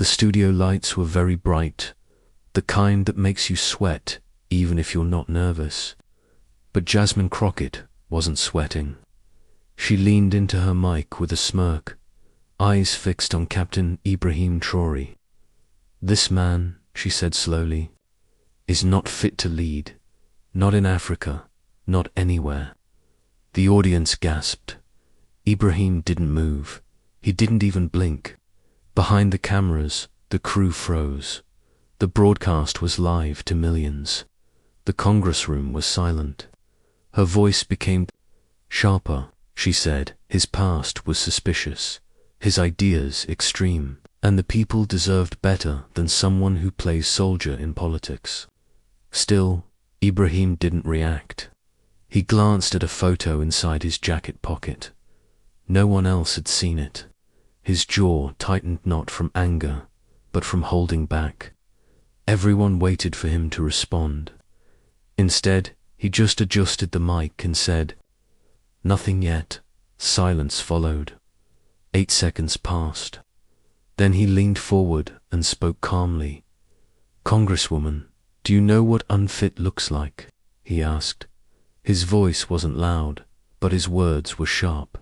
The studio lights were very bright, the kind that makes you sweat even if you're not nervous. But Jasmine Crockett wasn't sweating. She leaned into her mic with a smirk, eyes fixed on Captain Ibrahim Traoré. "This man," she said slowly, "is not fit to lead, not in Africa, not anywhere." The audience gasped. Ibrahim didn't move. He didn't even blink. Behind the cameras, the crew froze. The broadcast was live to millions. The Congress room was silent. Her voice became sharper. She said his past was suspicious, his ideas extreme, and the people deserved better than someone who plays soldier in politics. Still, Ibrahim didn't react. He glanced at a photo inside his jacket pocket. No one else had seen it. His jaw tightened not from anger, but from holding back. Everyone waited for him to respond. Instead, he just adjusted the mic and said, "Nothing yet." Silence followed. 8 seconds passed. Then he leaned forward and spoke calmly. "Congresswoman, do you know what unfit looks like?" he asked. His voice wasn't loud, but his words were sharp.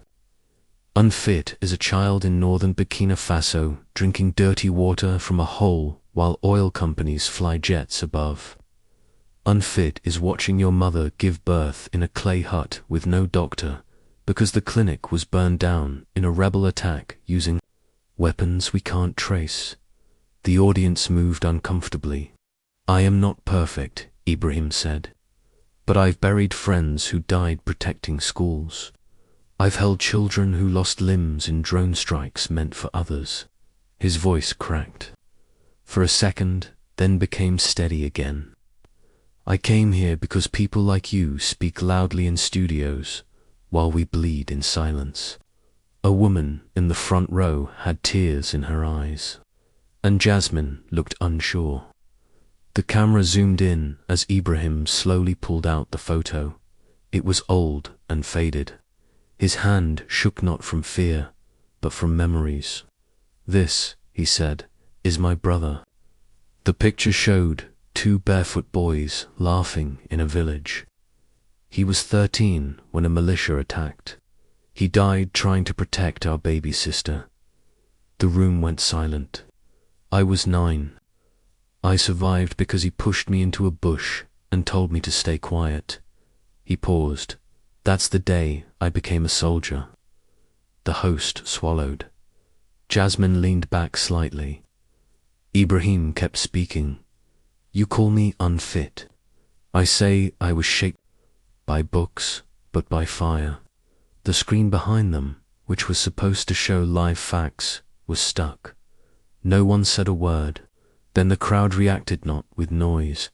"Unfit is a child in northern Burkina Faso drinking dirty water from a hole while oil companies fly jets above. Unfit is watching your mother give birth in a clay hut with no doctor because the clinic was burned down in a rebel attack using weapons we can't trace." The audience moved uncomfortably. "I am not perfect," Ibrahim said, "but I've buried friends who died protecting schools. I've held children who lost limbs in drone strikes meant for others." His voice cracked. For a second, then became steady again. "I came here because people like you speak loudly in studios while we bleed in silence." A woman in the front row had tears in her eyes, and Jasmine looked unsure. The camera zoomed in as Ibrahim slowly pulled out the photo. It was old and faded. His hand shook not from fear, but from memories. "This," he said, "is my brother." The picture showed 2 barefoot boys laughing in a village. He was 13 when a militia attacked. He died trying to protect our baby sister. The room went silent. I was 9. I survived because he pushed me into a bush and told me to stay quiet. He paused. "That's the day I became a soldier." The host swallowed. Jasmine leaned back slightly. Ibrahim kept speaking. "You call me unfit. I say I was shaped by books, but by fire." The screen behind them, which was supposed to show live facts, was stuck. No one said a word. Then the crowd reacted not with noise,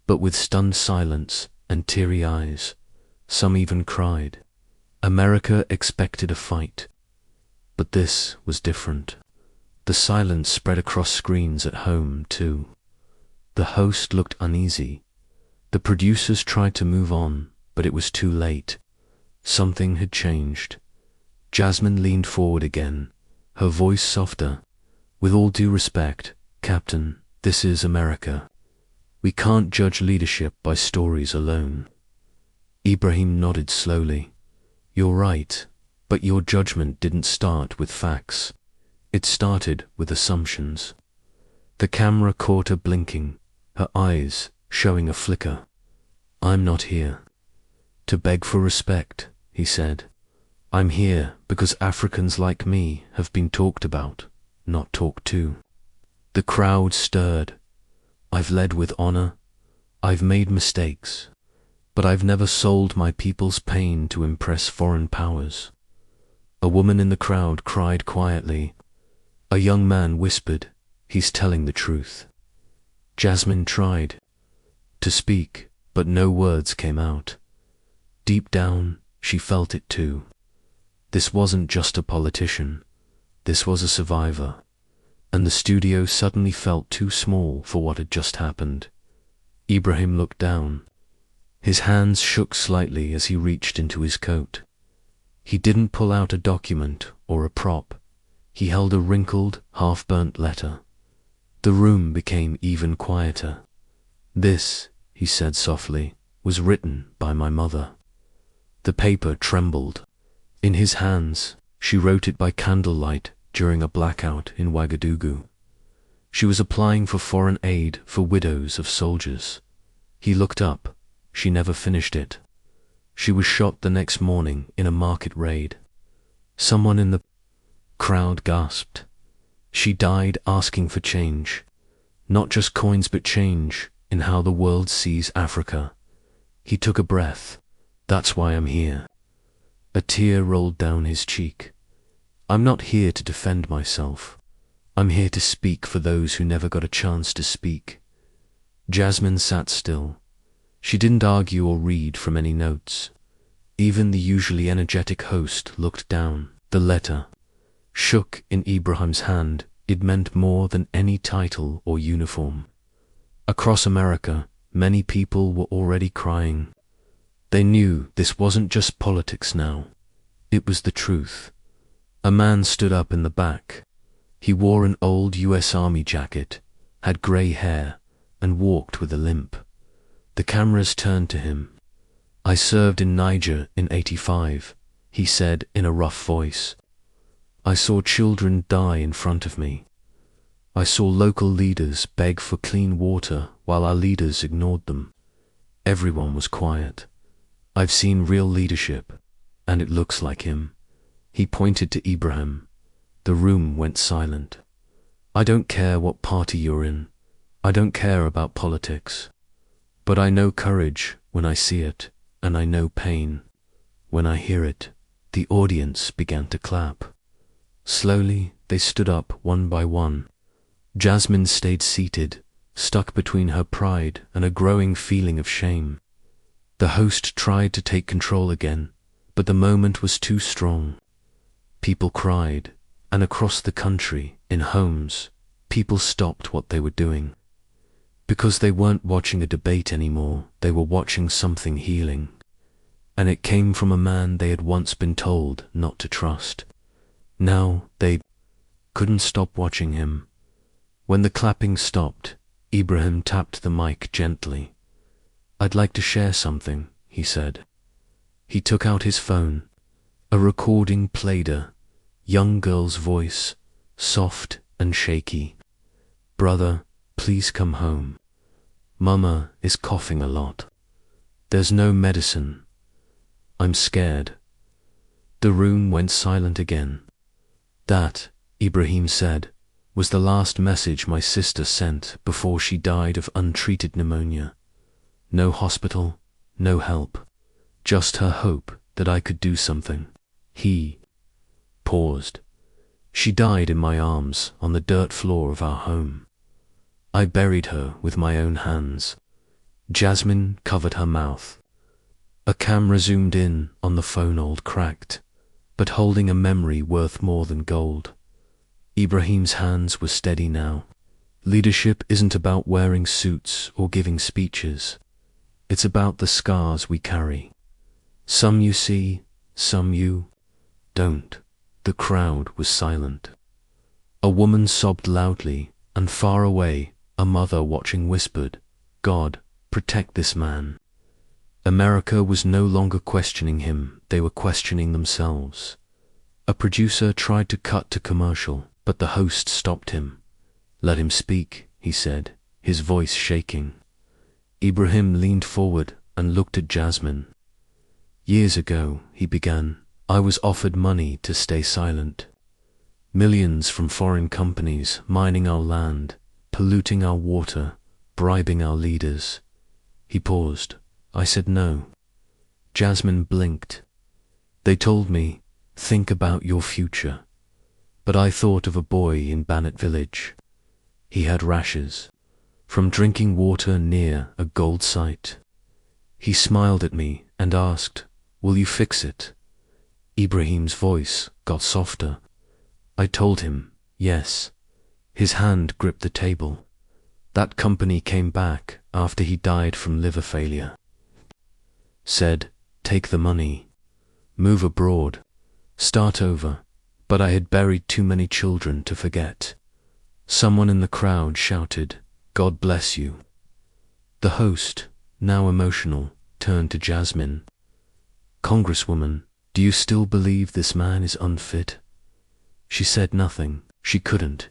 but with stunned silence and teary eyes. Some even cried. America expected a fight. But this was different. The silence spread across screens at home, too. The host looked uneasy. The producers tried to move on, but it was too late. Something had changed. Jasmine leaned forward again, her voice softer. "With all due respect, Captain, this is America. We can't judge leadership by stories alone." Ibrahim nodded slowly. "You're right, but your judgment didn't start with facts. It started with assumptions." The camera caught her blinking, her eyes showing a flicker. "I'm not here to beg for respect," he said. "I'm here because Africans like me have been talked about, not talked to." The crowd stirred. "I've led with honor. I've made mistakes. But I've never sold my people's pain to impress foreign powers." A woman in the crowd cried quietly. A young man whispered, "He's telling the truth." Jasmine tried to speak, but no words came out. Deep down, she felt it too. This wasn't just a politician. This was a survivor. And the studio suddenly felt too small for what had just happened. Ibrahim looked down. His hands shook slightly as he reached into his coat. He didn't pull out a document or a prop. He held a wrinkled, half-burnt letter. The room became even quieter. "This," he said softly, "was written by my mother." The paper trembled. In his hands, she wrote it by candlelight during a blackout in Ouagadougou. She was applying for foreign aid for widows of soldiers. He looked up. She never finished it. She was shot the next morning in a market raid. Someone in the crowd gasped. She died asking for change. Not just coins, but change in how the world sees Africa. He took a breath. "That's why I'm here." A tear rolled down his cheek. "I'm not here to defend myself. I'm here to speak for those who never got a chance to speak." Jasmine sat still. She didn't argue or read from any notes. Even the usually energetic host looked down. The letter shook in Ibrahim's hand. It meant more than any title or uniform. Across America, many people were already crying. They knew this wasn't just politics now. It was the truth. A man stood up in the back. He wore an old US Army jacket, had grey hair, and walked with a limp. The cameras turned to him. "I served in Niger in '85, he said in a rough voice. "I saw children die in front of me. I saw local leaders beg for clean water while our leaders ignored them. Everyone was quiet. I've seen real leadership, and it looks like him." He pointed to Ibrahim. The room went silent. "I don't care what party you're in. I don't care about politics. But I know courage when I see it, and I know pain when I hear it." The audience began to clap. Slowly, they stood up one by one. Jasmine stayed seated, stuck between her pride and a growing feeling of shame. The host tried to take control again, but the moment was too strong. People cried, and across the country, in homes, people stopped what they were doing. Because they weren't watching a debate anymore, they were watching something healing. And it came from a man they had once been told not to trust. Now they couldn't stop watching him. When the clapping stopped, Ibrahim tapped the mic gently. "I'd like to share something," he said. He took out his phone. A recording played a young girl's voice, soft and shaky. "Brother, please come home. Mama is coughing a lot. There's no medicine. I'm scared." The room went silent again. "That," Ibrahim said, "was the last message my sister sent before she died of untreated pneumonia. No hospital, no help, just her hope that I could do something." He paused. "She died in my arms on the dirt floor of our home. I buried her with my own hands." Jasmine covered her mouth. A camera zoomed in on the phone, old cracked, but holding a memory worth more than gold. Ibrahim's hands were steady now. Leadership isn't about wearing suits or giving speeches. It's about the scars we carry. Some you see, some you don't. The crowd was silent. A woman sobbed loudly, and far away, a mother watching whispered, "God, protect this man." America was no longer questioning him, they were questioning themselves. A producer tried to cut to commercial, but the host stopped him. "Let him speak," he said, his voice shaking. Ibrahim leaned forward and looked at Jasmine. "Years ago," he began, "I was offered money to stay silent. Millions from foreign companies mining our land, polluting our water, bribing our leaders." He paused. "I said no." Jasmine blinked. "They told me, think about your future. But I thought of a boy in Banat village. He had rashes from drinking water near a gold site. He smiled at me and asked, 'Will you fix it?' Ibrahim's voice got softer. I told him, yes." His hand gripped the table. "That company came back after he died from liver failure. Said, take the money, move abroad, start over, but I had buried too many children to forget. Someone in the crowd shouted, "God bless you." The host, now emotional, turned to Jasmine. "Congresswoman, do you still believe this man is unfit?" She said nothing. She couldn't.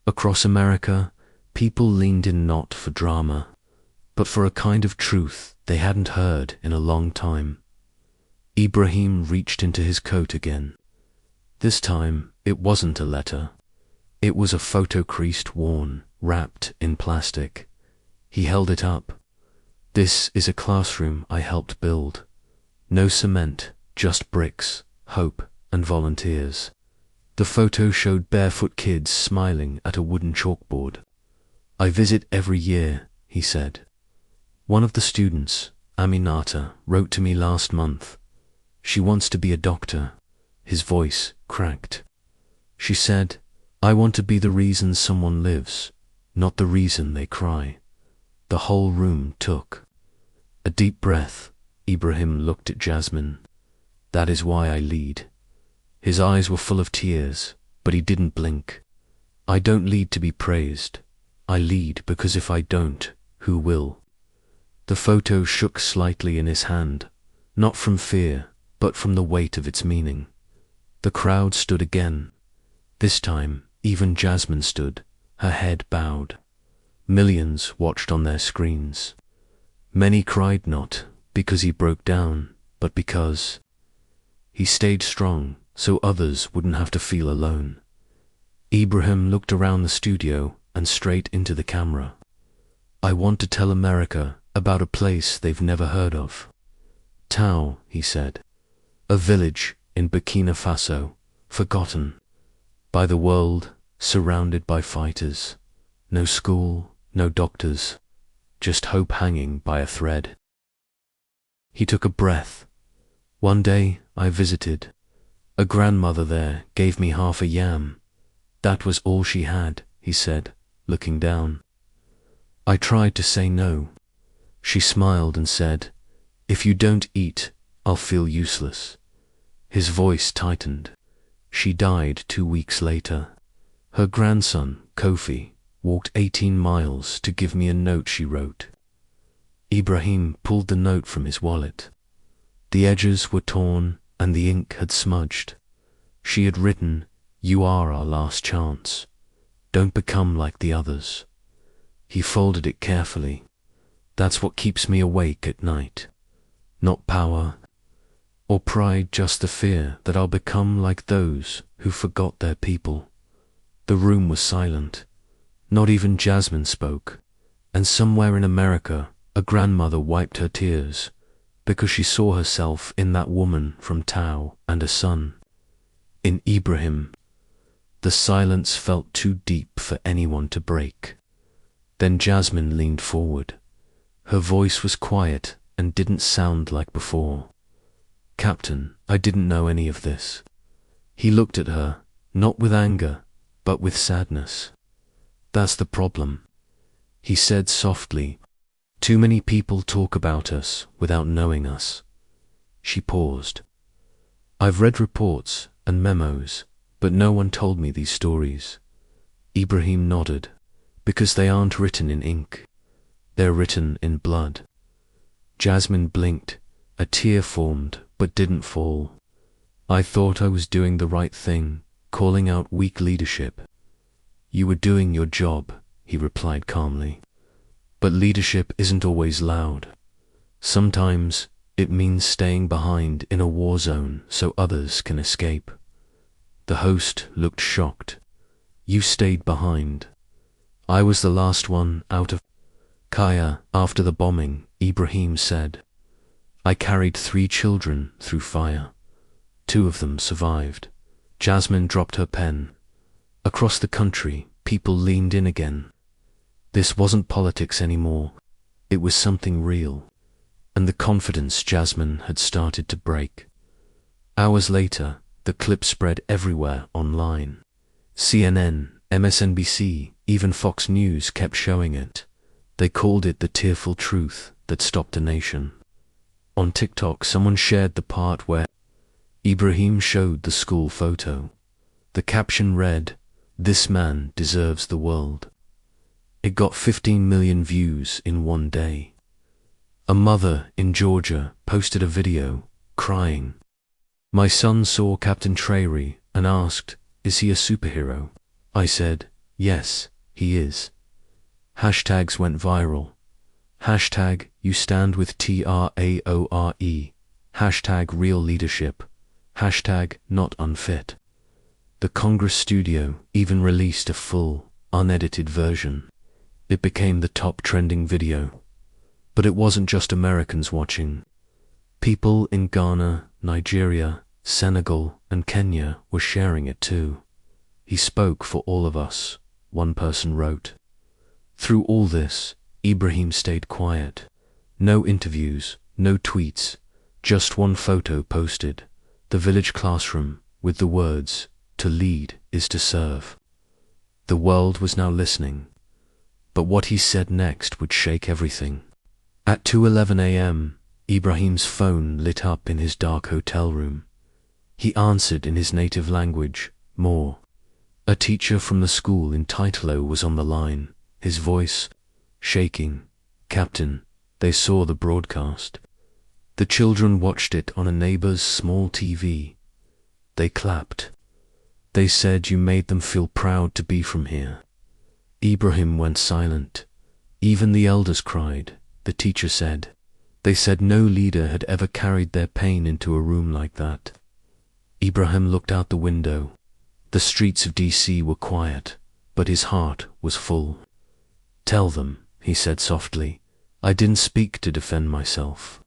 Across America, people leaned in not for drama, but for a kind of truth they hadn't heard in a long time. Ibrahim reached into his coat again. This time, it wasn't a letter. It was a photo creased, worn, wrapped in plastic. He held it up. "This is a classroom I helped build. No cement, just bricks, hope, and volunteers." The photo showed barefoot kids smiling at a wooden chalkboard. "I visit every year," he said. "One of the students, Aminata, wrote to me last month. She wants to be a doctor." His voice cracked. "She said, I want to be the reason someone lives, not the reason they cry." The whole room took a deep breath. Ibrahim looked at Jasmine. "That is why I lead." His eyes were full of tears, but he didn't blink. "I don't lead to be praised. I lead because if I don't, who will?" The photo shook slightly in his hand, not from fear, but from the weight of its meaning. The crowd stood again. This time, even Jasmine stood, her head bowed. Millions watched on their screens. Many cried not because he broke down, but because he stayed strong so others wouldn't have to feel alone. Ibrahim looked around the studio and straight into the camera. "I want to tell America about a place they've never heard of." "Tau," he said. "A village in Burkina Faso, forgotten by the world, surrounded by fighters. No school, no doctors, just hope hanging by a thread." He took a breath. "One day I visited. A grandmother there gave me half a yam. That was all she had," he said, looking down. "I tried to say no. She smiled and said, 'If you don't eat, I'll feel useless.'" His voice tightened. "She died 2 weeks later. Her grandson, Kofi, walked 18 miles to give me a note she wrote." Ibrahim pulled the note from his wallet. The edges were torn and the ink had smudged. She had written, "You are our last chance. Don't become like the others." He folded it carefully. "That's what keeps me awake at night. Not power or pride, just the fear that I'll become like those who forgot their people." The room was silent. Not even Jasmine spoke, and somewhere in America a grandmother wiped her tears because she saw herself in that woman from Tau and a son. In Ibrahim, the silence felt too deep for anyone to break. Then Jasmine leaned forward. Her voice was quiet and didn't sound like before. "Captain, I didn't know any of this." He looked at her, not with anger, but with sadness. "That's the problem," he said softly. "Too many people talk about us without knowing us." She paused. "I've read reports and memos, but no one told me these stories." Ibrahim nodded. "Because they aren't written in ink. They're written in blood." Jasmine blinked. A tear formed but didn't fall. "I thought I was doing the right thing, calling out weak leadership." "You were doing your job," he replied calmly. "But leadership isn't always loud. Sometimes it means staying behind in a war zone so others can escape." The host looked shocked. "You stayed behind." "I was the last one out of Kaya after the bombing," Ibrahim said. "I carried 3 children through fire. 2 of them survived." Jasmine dropped her pen. Across the country, people leaned in again. This wasn't politics anymore. It was something real. And the confidence Jasmine had started to break. Hours later, the clip spread everywhere online. CNN, MSNBC, even Fox News kept showing it. They called it the tearful truth that stopped a nation. On TikTok, someone shared the part where Ibrahim showed the school photo. The caption read, This man deserves the world. It got 15 million views in one day. A mother in Georgia posted a video, crying. My son saw Captain Traoré and asked, is he a superhero? I said, yes, he is. Hashtags went viral. Hashtag you stand with Traore. Hashtag real leadership. Hashtag not unfit. The Congress studio even released a full, unedited version. It became the top trending video. But it wasn't just Americans watching. People in Ghana, Nigeria, Senegal, and Kenya were sharing it too. He spoke for all of us, one person wrote. Through all this, Ibrahim stayed quiet. No interviews, no tweets, just one photo posted. The village classroom with the words, to lead is to serve. The world was now listening. But what he said next would shake everything. At 2:11 a.m., Ibrahim's phone lit up in his dark hotel room. He answered in his native language, more. A teacher from the school in Titolo was on the line, his voice shaking. Captain, they saw the broadcast. The children watched it on a neighbor's small TV. They clapped. They said you made them feel proud to be from here. Ibrahim went silent. Even the elders cried, the teacher said. They said no leader had ever carried their pain into a room like that. Ibrahim looked out the window. The streets of DC were quiet, but his heart was full. Tell them, he said softly, I didn't speak to defend myself.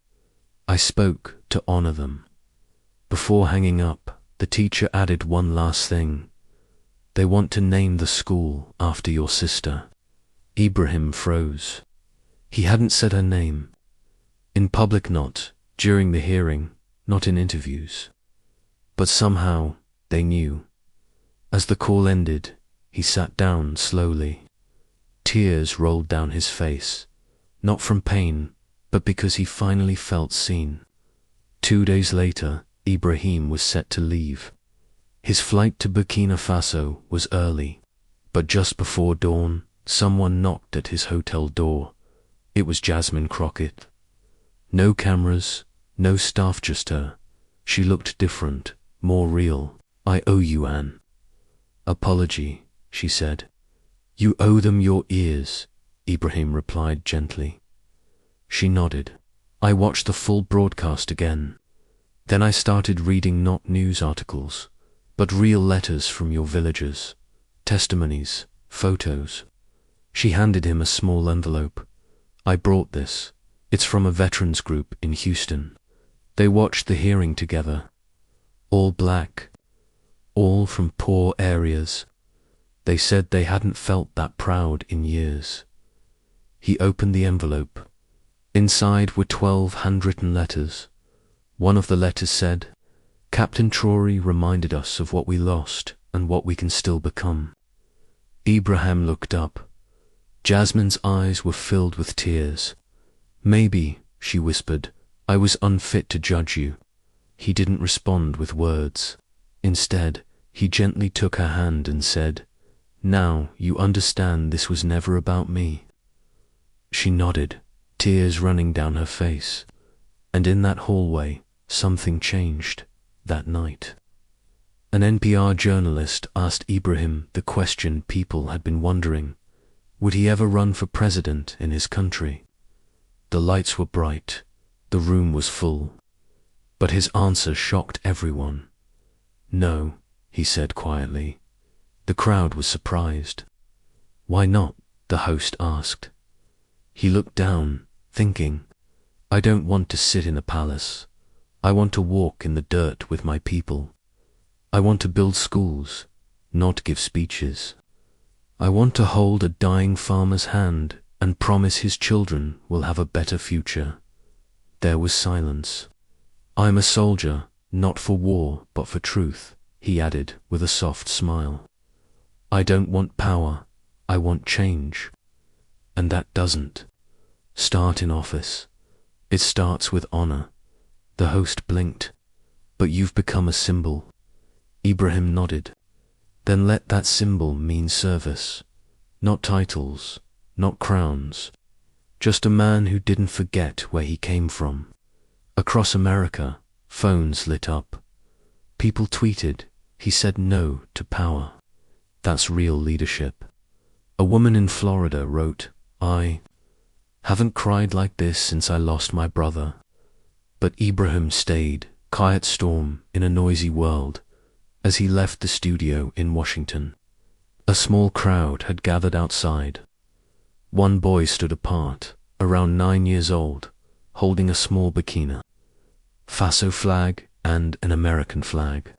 I spoke to honor them. Before hanging up, the teacher added one last thing. They want to name the school after your sister. Ibrahim froze. He hadn't said her name. In public not, during the hearing, not in interviews. But somehow, they knew. As the call ended, he sat down slowly. Tears rolled down his face, not from pain, but because he finally felt seen. 2 days later, Ibrahim was set to leave. His flight to Burkina Faso was early, but just before dawn, someone knocked at his hotel door. It was Jasmine Crockett. No cameras, no staff, just her. She looked different, more real. I owe you an apology, she said. You owe them your ears, Ibrahim replied gently. She nodded. I watched the full broadcast again. Then I started reading not news articles, but real letters from your villagers, testimonies, photos. She handed him a small envelope. I brought this. It's from a veterans group in Houston. They watched the hearing together. All black, all from poor areas. They said they hadn't felt that proud in years. He opened the envelope. Inside were 12 handwritten letters. One of the letters said, Captain Traoré reminded us of what we lost and what we can still become. Ibrahim looked up. Jasmine's eyes were filled with tears. Maybe, she whispered, I was unfit to judge you. He didn't respond with words. Instead, he gently took her hand and said, Now you understand this was never about me. She nodded, tears running down her face. And in that hallway, something changed that night. An NPR journalist asked Ibrahim the question people had been wondering. Would he ever run for president in his country? The lights were bright. The room was full. But his answer shocked everyone. No, he said quietly. The crowd was surprised. Why not? The host asked. He looked down, thinking, I don't want to sit in a palace. I want to walk in the dirt with my people. I want to build schools, not give speeches. I want to hold a dying farmer's hand and promise his children will have a better future. There was silence. I'm a soldier, not for war, but for truth, he added with a soft smile. I don't want power, I want change. And that doesn't start in office. It starts with honor. The host blinked. But you've become a symbol. Ibrahim nodded. then let that symbol mean service. Not titles, not crowns. Just a man who didn't forget where he came from. Across America, phones lit up. People tweeted, he said no to power. That's real leadership. A woman in Florida wrote, I haven't cried like this since I lost my brother. But Ibrahim stayed, quiet storm in a noisy world, as he left the studio in Washington. A small crowd had gathered outside. One boy stood apart, around 9 years old, holding a small Burkina Faso flag and an American flag.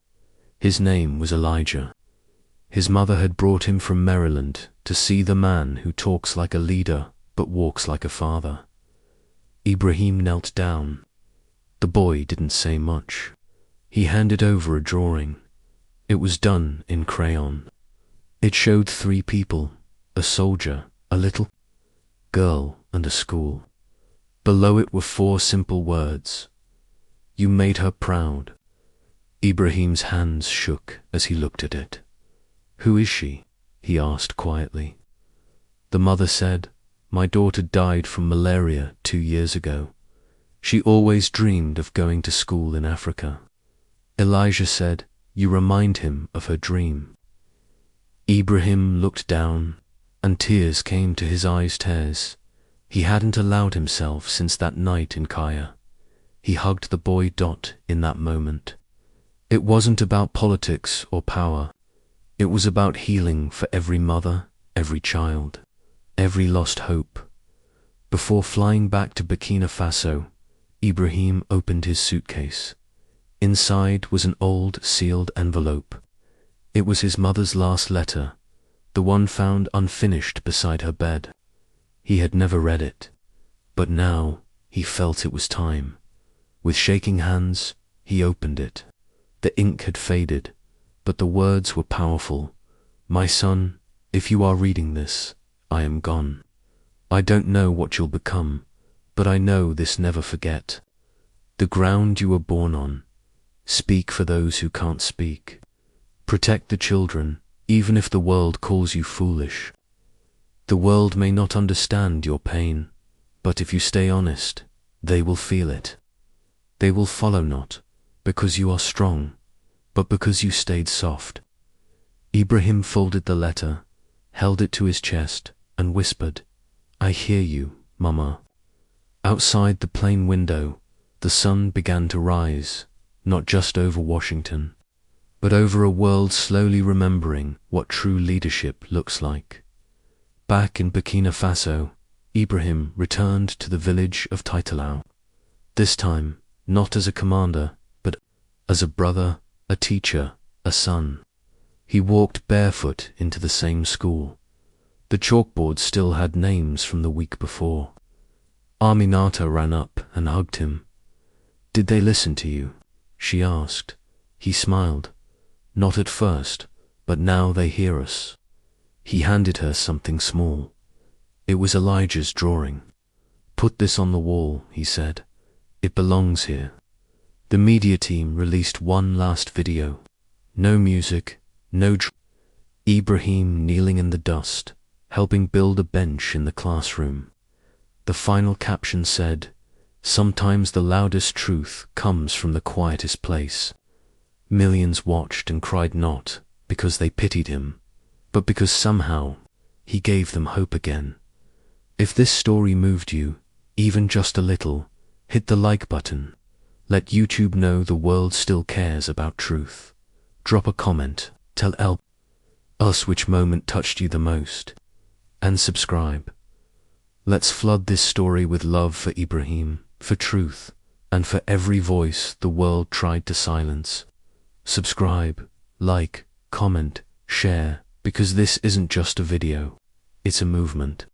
His name was Elijah. His mother had brought him from Maryland to see the man who talks like a leader but walks like a father. Ibrahim knelt down. The boy didn't say much. He handed over a drawing. It was done in crayon. It showed 3 people, a soldier, a little girl, and a school. Below it were 4 simple words. You made her proud. Ibrahim's hands shook as he looked at it. Who is she? He asked quietly. The mother said, my daughter died from malaria 2 years ago. She always dreamed of going to school in Africa. Elijah said, you remind him of her dream. Ibrahim looked down, and tears came to his eyes. Tears he hadn't allowed himself since that night in Kaya. He hugged the boy. In that moment. It wasn't about politics or power. It was about healing for every mother, every child, every lost hope. Before flying back to Burkina Faso, Ibrahim opened his suitcase. Inside was an old, sealed envelope. It was his mother's last letter, the one found unfinished beside her bed. He had never read it, but now he felt it was time. With shaking hands, he opened it. The ink had faded, but the words were powerful. My son, if you are reading this, I am gone. I don't know what you'll become, but I know this: never forget. The ground you were born on. Speak for those who can't speak. Protect the children, even if the world calls you foolish. The world may not understand your pain, but if you stay honest, they will feel it. They will follow, not because you are strong, but because you stayed soft. Ibrahim folded the letter, held it to his chest, and whispered, I hear you, Mama. Outside the plane window, the sun began to rise, not just over Washington, but over a world slowly remembering what true leadership looks like. Back in Burkina Faso, Ibrahim returned to the village of Taitalau. This time, not as a commander, but as a brother, a teacher, a son. He walked barefoot into the same school. The chalkboard still had names from the week before. Aminata ran up and hugged him. Did they listen to you? She asked. He smiled. Not at first, but now they hear us. He handed her something small. It was Elijah's drawing. Put this on the wall, he said. It belongs here. The media team released one last video. No music, no Ibrahim kneeling in the dust, helping build a bench in the classroom. The final caption said, sometimes the loudest truth comes from the quietest place. Millions watched and cried, not because they pitied him, but because somehow he gave them hope again. If this story moved you, even just a little, hit the like button. Let YouTube know the world still cares about truth. Drop a comment, tell us which moment touched you the most, and subscribe. Let's flood this story with love for Ibrahim, for truth, and for every voice the world tried to silence. Subscribe, like, comment, share, because this isn't just a video, it's a movement.